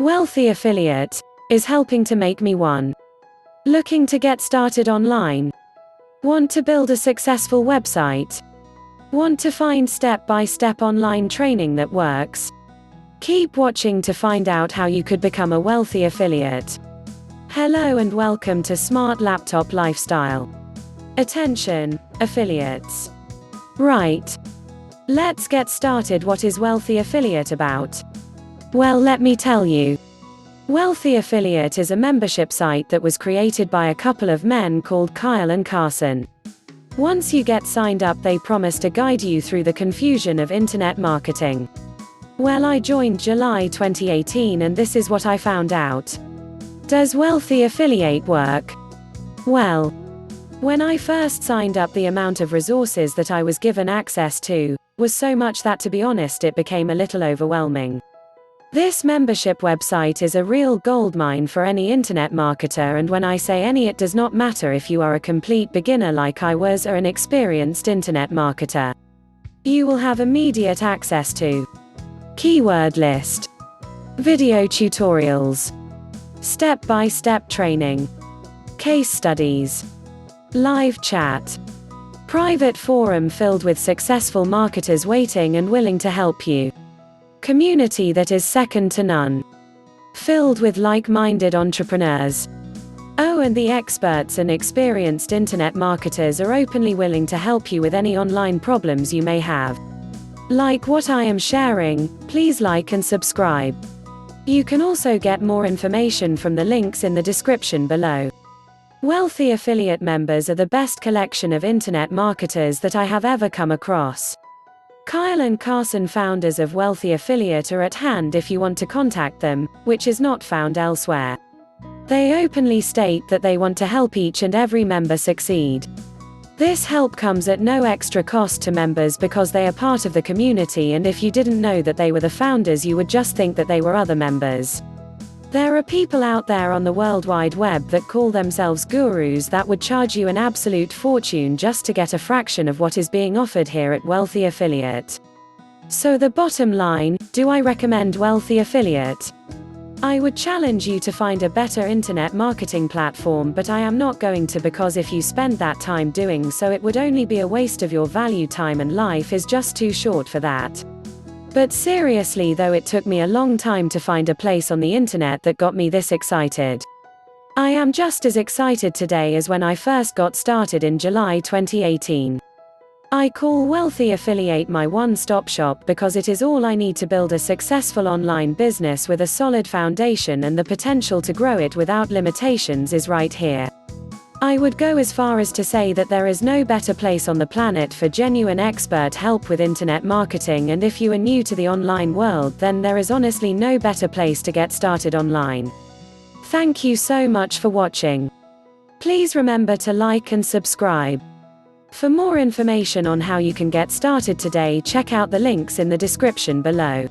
Wealthy Affiliate is helping to make me one. Looking to get started online? Want to build a successful website? Want to find step-by-step online training that works? Keep watching to find out how you could become a wealthy affiliate. Hello and welcome to Smart Laptop Lifestyle. Attention, affiliates. Right. Let's get started. What is Wealthy Affiliate about? Well, let me tell you. Wealthy Affiliate is a membership site that was created by a couple of men called Kyle and Carson. Once you get signed up, they promise to guide you through the confusion of internet marketing. Well, I joined July 2018 and this is what I found out. Does Wealthy Affiliate work? Well, when I first signed up, the amount of resources that I was given access to was so much that, to be honest, it became a little overwhelming. This membership website is a real goldmine for any internet marketer, and when I say any, it does not matter if you are a complete beginner like I was or an experienced internet marketer. You will have immediate access to keyword list, video tutorials, step-by-step training, case studies, live chat, private forum filled with successful marketers waiting and willing to help you, community that is second to none, filled with like-minded entrepreneurs. Oh, and the experts and experienced internet marketers are openly willing to help you with any online problems you may have. Like what I am sharing, please like and subscribe. You can also get more information from the links in the description below. Wealthy Affiliate members are the best collection of internet marketers that I have ever come across. Kyle and Carson, founders of Wealthy Affiliate, are at hand if you want to contact them, which is not found elsewhere. They openly state that they want to help each and every member succeed. This help comes at no extra cost to members because they are part of the community, and if you didn't know that they were the founders, you would just think that they were other members. There are people out there on the World Wide Web that call themselves gurus that would charge you an absolute fortune just to get a fraction of what is being offered here at Wealthy Affiliate. So the bottom line, do I recommend Wealthy Affiliate? I would challenge you to find a better internet marketing platform, but I am not going to, because if you spend that time doing so, it would only be a waste of your value. Time and life is just too short for that. But seriously though, it took me a long time to find a place on the internet that got me this excited. I am just as excited today as when I first got started in July 2018. I call Wealthy Affiliate my one-stop shop because it is all I need to build a successful online business with a solid foundation, and the potential to grow it without limitations is right here. I would go as far as to say that there is no better place on the planet for genuine expert help with internet marketing, and if you are new to the online world, then there is honestly no better place to get started online. Thank you so much for watching. Please remember to like and subscribe. For more information on how you can get started today, check out the links in the description below.